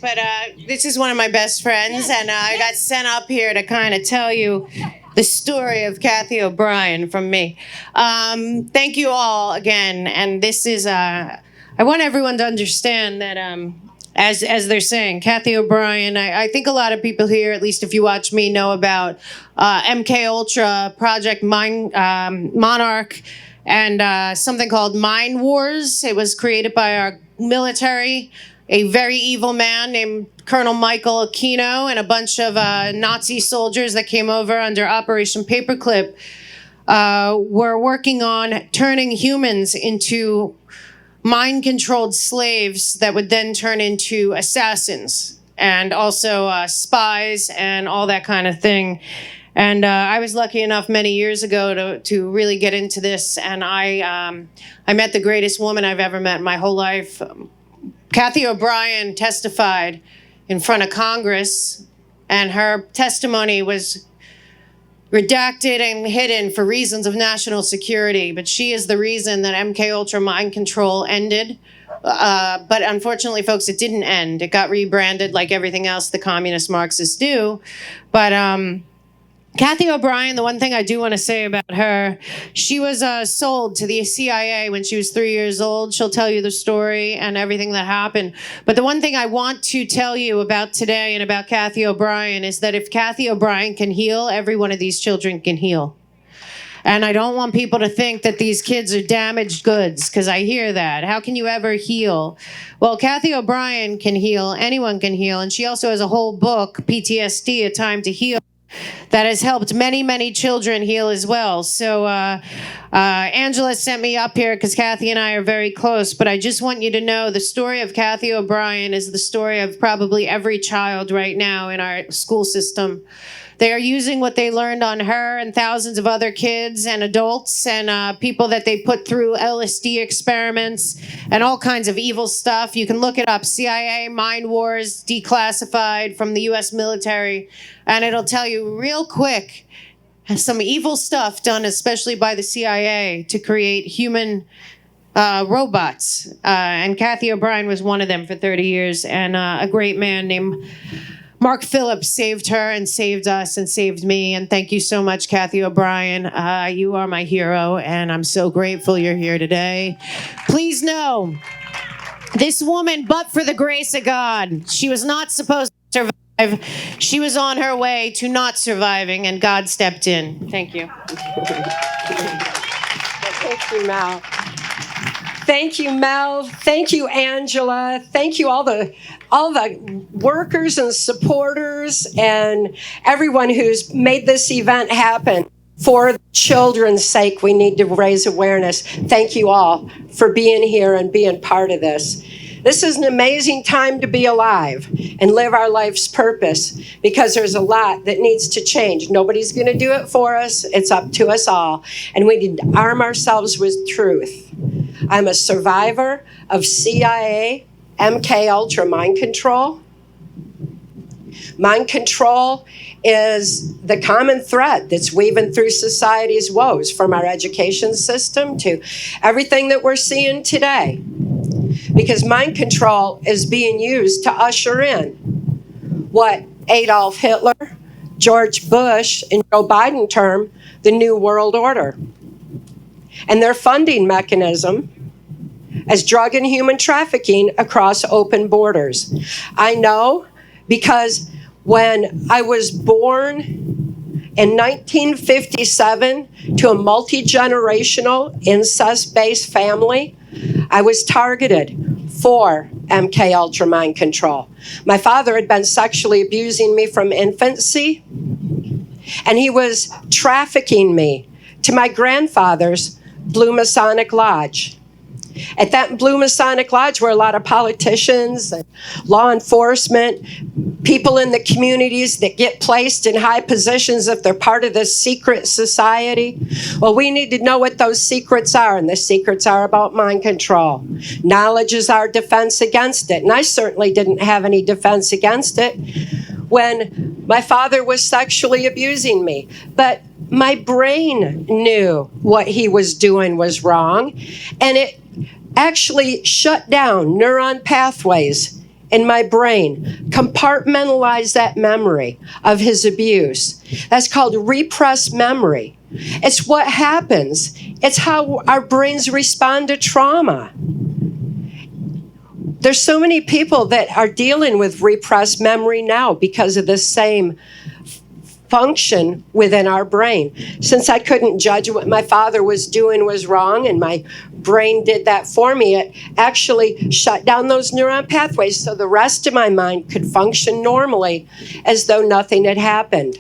But this is one of my best friends, and I got sent up here to kind of tell you the story of Cathy O'Brien from me. Thank you all again, and this is, I want everyone to understand that, as they're saying, Cathy O'Brien, I think a lot of people here, at least if you watch me, know about MK Ultra, Project Monarch, and something called Mind Wars. It was created by our military, a very evil man named Colonel Michael Aquino, and a bunch of Nazi soldiers that came over under Operation Paperclip were working on turning humans into mind-controlled slaves that would then turn into assassins and also spies and all that kind of thing. And I was lucky enough many years ago to really get into this, and I met the greatest woman I've ever met in my whole life. Cathy O'Brien testified in front of Congress, and her testimony was redacted and hidden for reasons of national security. But she is the reason that MK Ultra mind control ended. But unfortunately, folks, it didn't end. It got rebranded like everything else the communist Marxists do. But Cathy O'Brien, the one thing I do want to say about her, she was sold to the CIA when she was 3 years old. She'll tell you the story and everything that happened. But the one thing I want to tell you about today and about Cathy O'Brien is that if Cathy O'Brien can heal, every one of these children can heal. And I don't want people to think that these kids are damaged goods, because I hear that. How can you ever heal? Well, Cathy O'Brien can heal. Anyone can heal. And she also has a whole book, PTSD, A Time to Heal, that has helped many, many children heal as well. So Angela sent me up here because Cathy and I are very close, but I just want you to know the story of Cathy O'Brien is the story of probably every child right now in our school system. They are using what they learned on her and thousands of other kids and adults and people that they put through LSD experiments and all kinds of evil stuff. You can look it up, CIA, Mind Wars, declassified from the U.S. military, and it'll tell you real quick some evil stuff done especially by the CIA to create human robots. And Cathy O'Brien was one of them for 30 years, and a great man named Mark Phillips saved her and saved us and saved me. And thank you so much, Cathy O'Brien. You are my hero, and I'm so grateful you're here today. Please know, this woman, but for the grace of God, she was not supposed to survive. She was on her way to not surviving, and God stepped in. Thank you. Thank you, Mel. Thank you, Mel. Thank you, Angela. Thank you, all the workers and supporters and everyone who's made this event happen. For the children's sake, we need to raise awareness. Thank you all for being here and being part of this. This is an amazing time to be alive and live our life's purpose, because there's a lot that needs to change. Nobody's going to do it for us. It's up to us all. And we need to arm ourselves with truth. I'm a survivor of CIA, MK Ultra mind control. Mind control is the common thread that's weaving through society's woes, from our education system to everything that we're seeing today. Because mind control is being used to usher in what Adolf Hitler, George Bush, and Joe Biden term the New World Order. And their funding mechanism as drug and human trafficking across open borders. I know because when I was born in 1957 to a multi-generational incest-based family, I was targeted for MK Ultra mind control. My father had been sexually abusing me from infancy, and he was trafficking me to my grandfather's Blue Masonic Lodge. At that Blue Masonic Lodge were a lot of politicians and law enforcement, people in the communities that get placed in high positions if they're part of this secret society. Well, we need to know what those secrets are, and the secrets are about mind control. Knowledge is our defense against it, and I certainly didn't have any defense against it when my father was sexually abusing me. But my brain knew what he was doing was wrong, and it actually shut down neuron pathways in my brain, compartmentalize that memory of his abuse. That's called repressed memory. It's what happens. It's how our brains respond to trauma. There's so many people that are dealing with repressed memory now because of the same function within our brain. Since I couldn't judge what my father was doing was wrong, and my brain did that for me, it actually shut down those neuron pathways so the rest of my mind could function normally as though nothing had happened.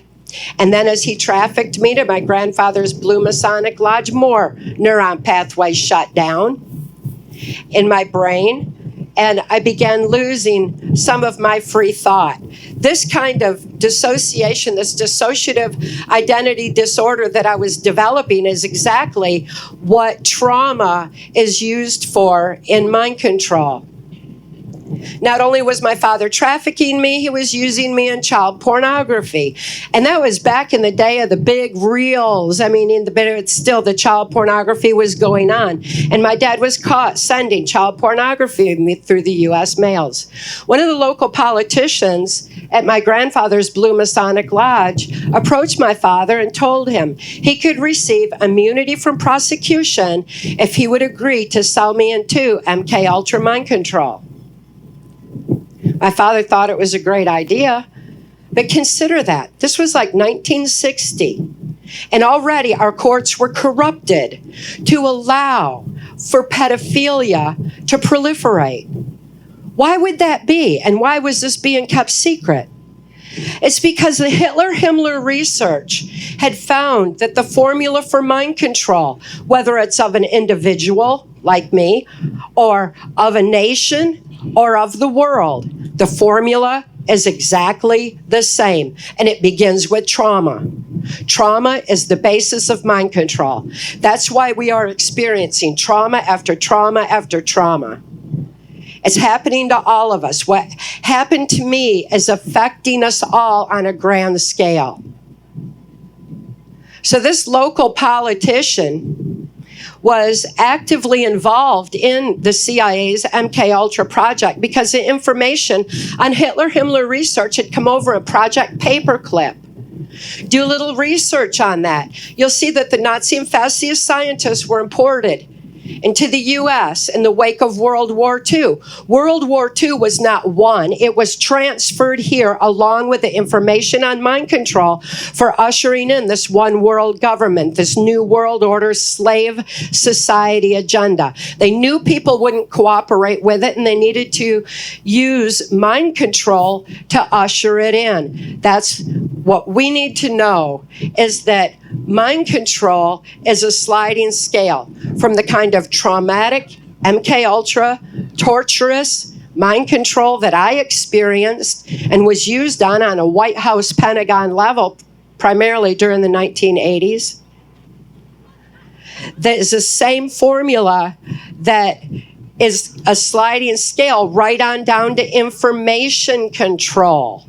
And then as he trafficked me to my grandfather's Blue Masonic Lodge, more neuron pathways shut down in my brain. And I began losing some of my free thought. This kind of dissociation, this dissociative identity disorder that I was developing is exactly what trauma is used for in mind control. Not only was my father trafficking me, he was using me in child pornography. And that was back in the day of the big reels. I mean, still the child pornography was going on. And my dad was caught sending child pornography through the U.S. mails. One of the local politicians at my grandfather's Blue Masonic Lodge approached my father and told him he could receive immunity from prosecution if he would agree to sell me into MK Ultra mind control. My father thought it was a great idea, but consider that. This was like 1960, and already our courts were corrupted to allow for pedophilia to proliferate. Why would that be, and why was this being kept secret? It's because the Hitler-Himmler research had found that the formula for mind control, whether it's of an individual like me, or of a nation, or of the world, the formula is exactly the same, and it begins with trauma. Trauma is the basis of mind control. That's why we are experiencing trauma after trauma after trauma. It's happening to all of us. What happened to me is affecting us all on a grand scale. So this local politician was actively involved in the CIA's MK Ultra project because the information on Hitler-Himmler research had come over a Project Paperclip. Do a little research on that. You'll see that the Nazi and fascist scientists were imported into the U.S. in the wake of World War II. World War II was not won. It was transferred here along with the information on mind control for ushering in this one world government, this new world order slave society agenda. They knew people wouldn't cooperate with it, and they needed to use mind control to usher it in. That's what we need to know, is that mind control is a sliding scale from the kind of traumatic, MK Ultra, torturous mind control that I experienced and was used on a White House Pentagon level, primarily during the 1980s. That is the same formula that is a sliding scale right on down to information control.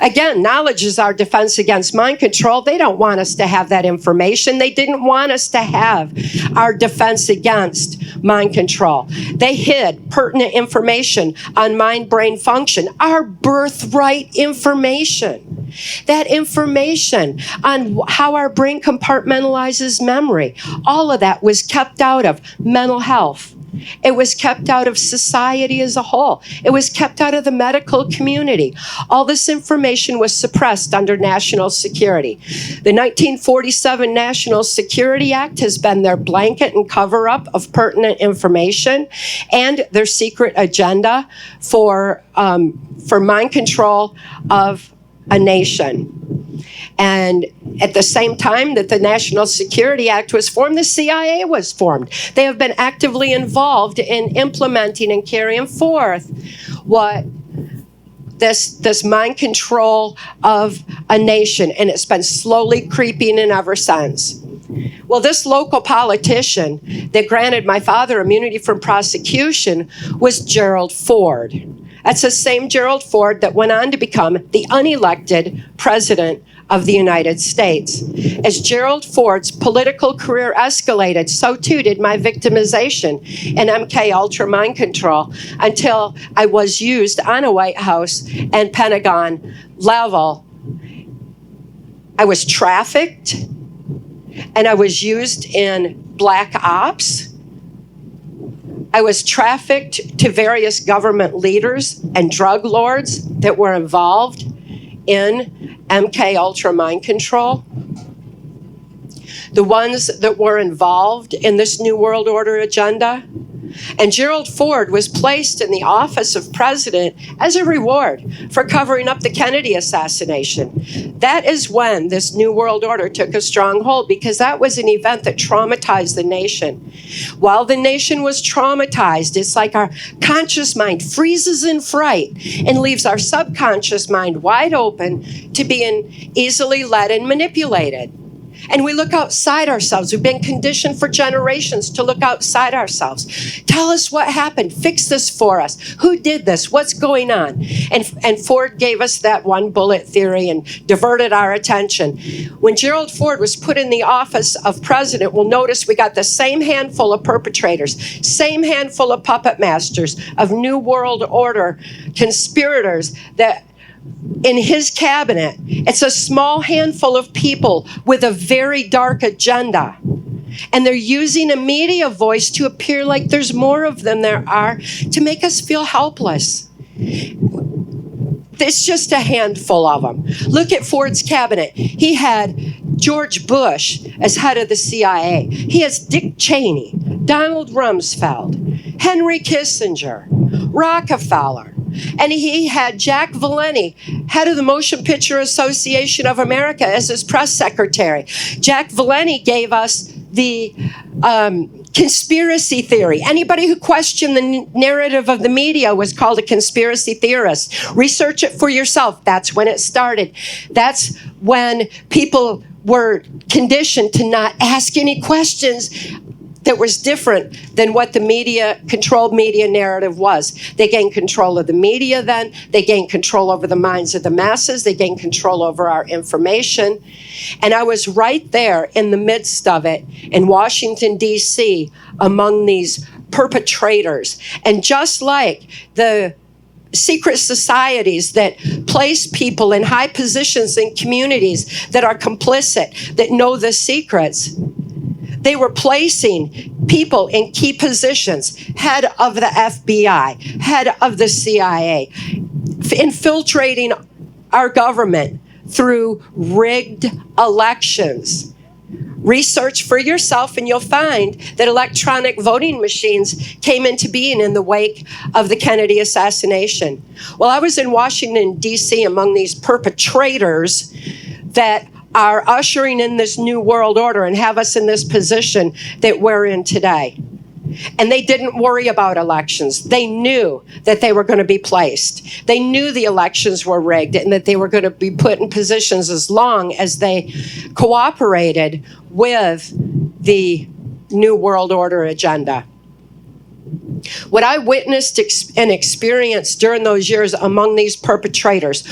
Again, knowledge is our defense against mind control. They don't want us to have that information. They didn't want us to have our defense against mind control. They hid pertinent information on mind-brain function, our birthright information. That information on how our brain compartmentalizes memory, all of that was kept out of mental health. It was kept out of society as a whole. It was kept out of the medical community. All this information was suppressed under national security. The 1947 National Security Act has been their blanket and cover-up of pertinent information and their secret agenda for mind control of a nation. And at the same time that the National Security Act was formed, the CIA was formed. They have been actively involved in implementing and carrying forth what this mind control of a nation, and it's been slowly creeping in ever since. Well, this local politician that granted my father immunity from prosecution was Gerald Ford. That's the same Gerald Ford that went on to become the unelected president of the United States. As Gerald Ford's political career escalated, so too did my victimization in MK Ultra mind control until I was used on a White House and Pentagon level. I was trafficked, and I was used in black ops. I was trafficked to various government leaders and drug lords that were involved in MK Ultra mind control. The ones that were involved in this New World Order agenda. And Gerald Ford was placed in the office of president as a reward for covering up the Kennedy assassination. That is when this New World Order took a strong hold, because that was an event that traumatized the nation. While the nation was traumatized, it's like our conscious mind freezes in fright and leaves our subconscious mind wide open to being easily led and manipulated. And we look outside ourselves. We've been conditioned for generations to look outside ourselves. Tell us what happened. Fix this for us. Who did this? What's going on? And Ford gave us that one bullet theory and diverted our attention. When Gerald Ford was put in the office of president, we'll notice we got the same handful of perpetrators, same handful of puppet masters of New World Order conspirators that in his cabinet. It's a small handful of people with a very dark agenda. And they're using a media voice to appear like there's more of them there are, to make us feel helpless. It's just a handful of them. Look at Ford's cabinet. He had George Bush as head of the CIA. He has Dick Cheney, Donald Rumsfeld, Henry Kissinger, Rockefeller. And he had Jack Valenti, head of the Motion Picture Association of America, as his press secretary. Jack Valenti gave us the conspiracy theory. Anybody who questioned the narrative of the media was called a conspiracy theorist. Research it for yourself. That's when it started. That's when people were conditioned to not ask any questions that was different than what the controlled media narrative was. They gained control of the media then. They gained control over the minds of the masses. They gained control over our information. And I was right there in the midst of it in Washington, D.C., among these perpetrators. And just like the secret societies that place people in high positions in communities that are complicit, that know the secrets, they were placing people in key positions, head of the FBI, head of the CIA, infiltrating our government through rigged elections. Research for yourself and you'll find that electronic voting machines came into being in the wake of the Kennedy assassination. Well, I was in Washington, D.C. among these perpetrators that are ushering in this new world order and have us in this position that we're in today. And they didn't worry about elections. They knew that they were going to be placed. They knew the elections were rigged and that they were going to be put in positions as long as they cooperated with the New World Order agenda. What I witnessed and experienced during those years among these perpetrators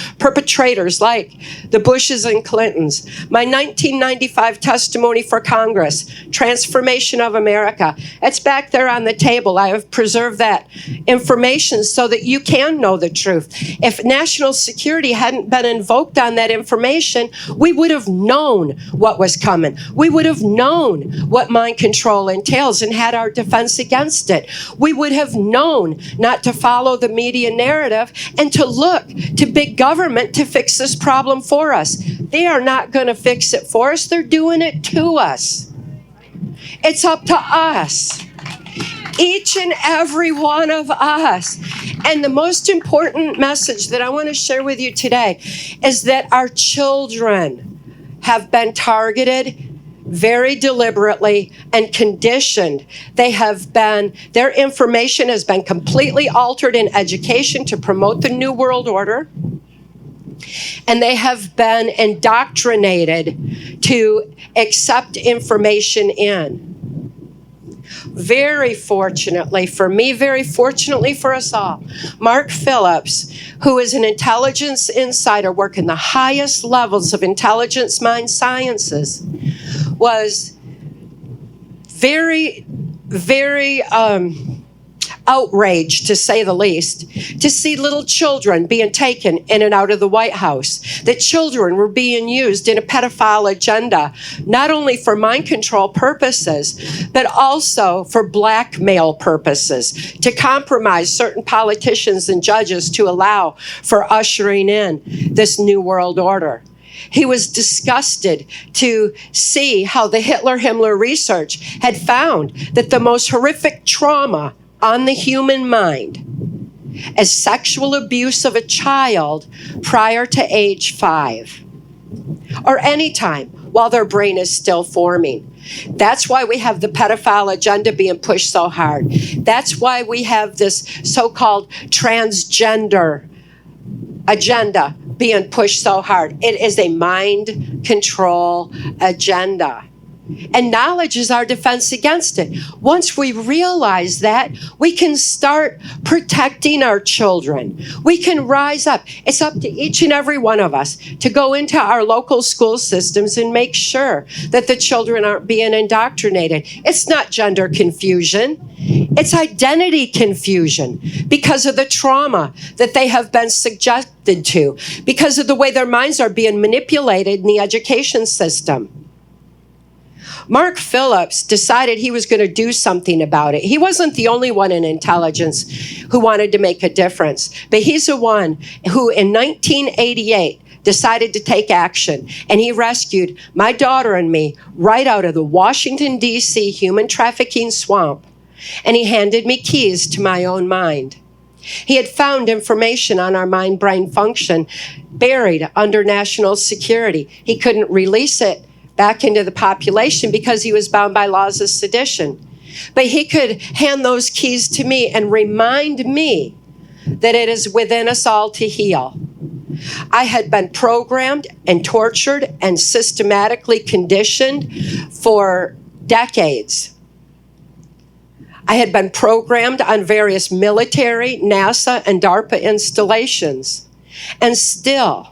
like the Bushes and Clintons, my 1995 testimony for Congress, Transformation of America, it's back there on the table. I have preserved that information so that you can know the truth. If national security hadn't been invoked on that information, we would have known what was coming. We would have known what mind control entails and had our defense against it. We would have known not to follow the media narrative and to look to big government to fix this problem for us. They are not going to fix it for us. They're doing it to us. It's up to us. Each and every one of us. And the most important message that I want to share with you today is that our children have been targeted very deliberately and conditioned. Their information has been completely altered in education to promote the New World Order. And they have been indoctrinated to accept information in. very fortunately for me, very fortunately for us all, Mark Phillips, who is an intelligence insider working the highest levels of intelligence mind sciences, was very, very outraged, to say the least, to see little children being taken in and out of the White House, that children were being used in a pedophile agenda, not only for mind control purposes, but also for blackmail purposes, to compromise certain politicians and judges to allow for ushering in this new world order. He was disgusted to see how the Hitler-Himmler research had found that the most horrific trauma on the human mind as sexual abuse of a child prior to age 5 or any time while their brain is still forming. That's why we have the pedophile agenda being pushed so hard. That's why we have this so-called transgender agenda being pushed so hard. It is a mind control agenda. And knowledge is our defense against it. Once we realize that, we can start protecting our children. We can rise up. It's up to each and every one of us to go into our local school systems and make sure that the children aren't being indoctrinated. It's not gender confusion. It's identity confusion because of the trauma that they have been subjected to, because of the way their minds are being manipulated in the education system. Mark Phillips decided he was going to do something about it. He wasn't the only one in intelligence who wanted to make a difference, but he's the one who in 1988 decided to take action, and he rescued my daughter and me right out of the Washington, D.C. human trafficking swamp, and he handed me keys to my own mind. He had found information on our mind-brain function buried under national security. He couldn't release it back into the population because he was bound by laws of sedition. But he could hand those keys to me and remind me that it is within us all to heal. I had been programmed and tortured and systematically conditioned for decades. I had been programmed on various military, NASA, and DARPA installations. And still,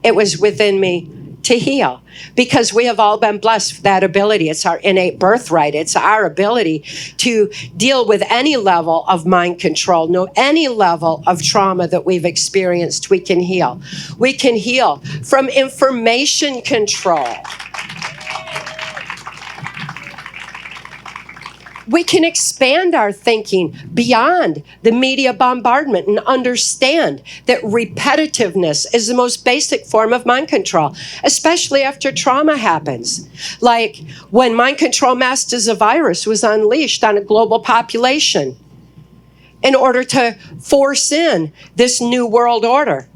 it was within me to heal, because we have all been blessed with that ability. It's our innate birthright. It's our ability to deal with any level of mind control, any level of trauma that we've experienced, we can heal. We can heal from information control. We can expand our thinking beyond the media bombardment and understand that repetitiveness is the most basic form of mind control, especially after trauma happens. Like when mind control masked as a virus was unleashed on a global population in order to force in this new world order.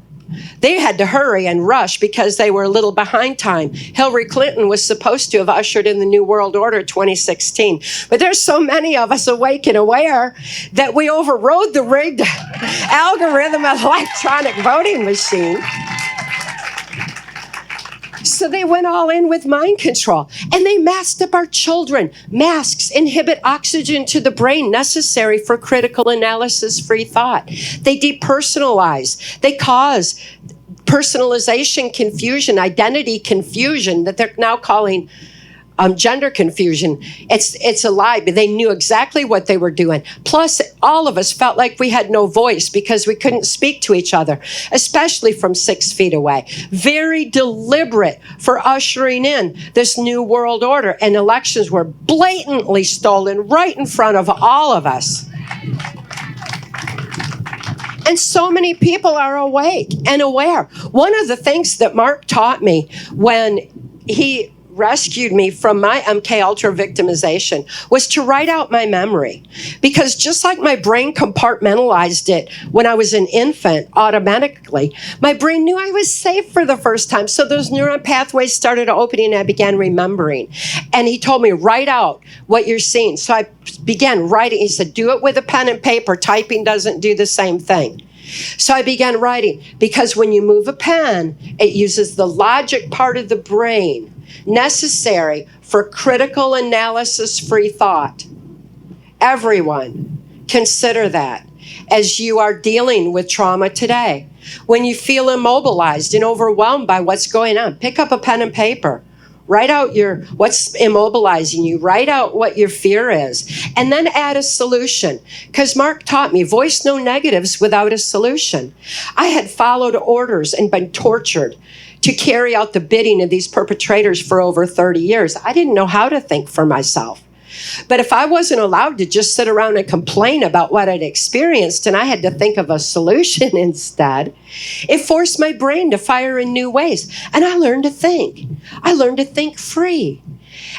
They had to hurry and rush because they were a little behind time. Hillary Clinton was supposed to have ushered in the New World Order 2016. But there's so many of us awake and aware that we overrode the rigged algorithm of the electronic voting machine. So they went all in with mind control, and they masked up our children. Masks inhibit oxygen to the brain necessary for critical analysis-free thought. They depersonalize. They cause personalization confusion, identity confusion that they're now calling gender confusion. It's a lie, but they knew exactly what they were doing. Plus, all of us felt like we had no voice because we couldn't speak to each other, especially from 6 feet away. Very deliberate for ushering in this new world order, and elections were blatantly stolen right in front of all of us. And so many people are awake and aware. One of the things that Mark taught me when he rescued me from my MK Ultra victimization was to write out my memory. Because just like my brain compartmentalized it when I was an infant automatically, my brain knew I was safe for the first time. So those neuron pathways started opening and I began remembering. And he told me, write out what you're seeing. So I began writing. He said, do it with a pen and paper. Typing doesn't do the same thing. So I began writing, because when you move a pen, it uses the logic part of the brain necessary for critical analysis-free thought. Everyone, consider that as you are dealing with trauma today. When you feel immobilized and overwhelmed by what's going on, pick up a pen and paper. Write out what's immobilizing you. Write out what your fear is. And then add a solution. Because Mark taught me, voice no negatives without a solution. I had followed orders and been tortured to carry out the bidding of these perpetrators for over 30 years. I didn't know how to think for myself. But if I wasn't allowed to just sit around and complain about what I'd experienced and I had to think of a solution instead, it forced my brain to fire in new ways. And I learned to think. I learned to think free.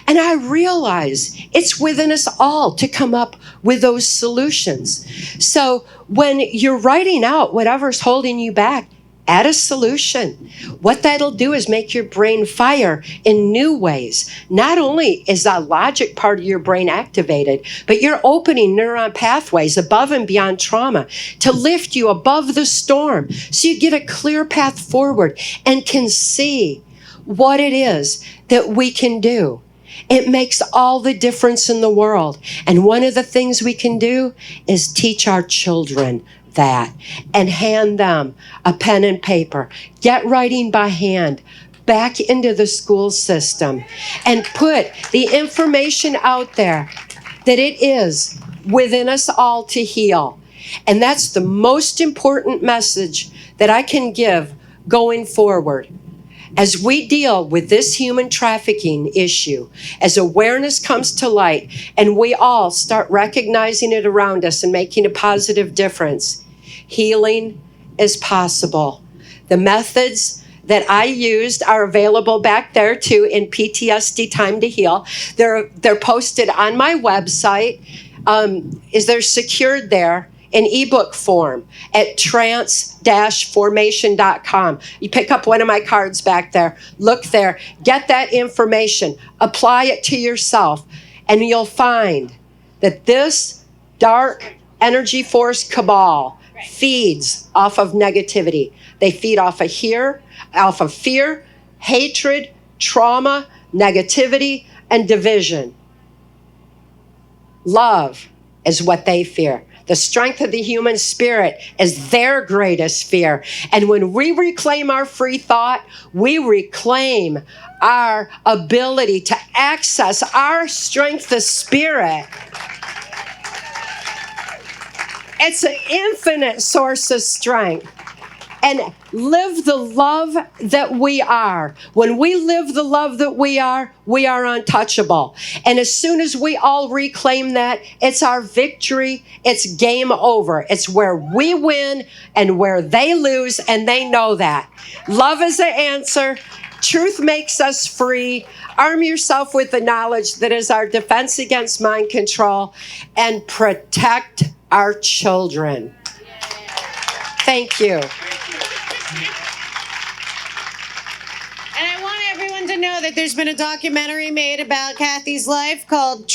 And I realize it's within us all to come up with those solutions. So when you're writing out whatever's holding you back, add a solution. What that'll do is make your brain fire in new ways. Not only is the logic part of your brain activated, but you're opening neuron pathways above and beyond trauma to lift you above the storm so you get a clear path forward and can see what it is that we can do. It makes all the difference in the world. And one of the things we can do is teach our children that and hand them a pen and paper. Get writing by hand back into the school system and put the information out there that it is within us all to heal. And that's the most important message that I can give going forward. As we deal with this human trafficking issue, as awareness comes to light and we all start recognizing it around us and making a positive difference, healing is possible. The methods that I used are available back there too in PTSD Time to Heal. They're posted on my website. They're secured there in ebook form at trance-formation.com. You pick up one of my cards back there, look there, get that information, apply it to yourself, and you'll find that this dark energy force cabal feeds off of negativity. They feed off of fear, hatred, trauma, negativity, and division. Love is what they fear. The strength of the human spirit is their greatest fear. And when we reclaim our free thought, we reclaim our ability to access our strength of spirit. It's an infinite source of strength. And live the love that we are. When we live the love that we are untouchable. And as soon as we all reclaim that, it's our victory. It's game over. It's where we win and where they lose, and they know that. Love is the answer. Truth makes us free. Arm yourself with the knowledge that is our defense against mind control, and protect our children. Thank you. And I want everyone to know that there's been a documentary made about Cathy's life called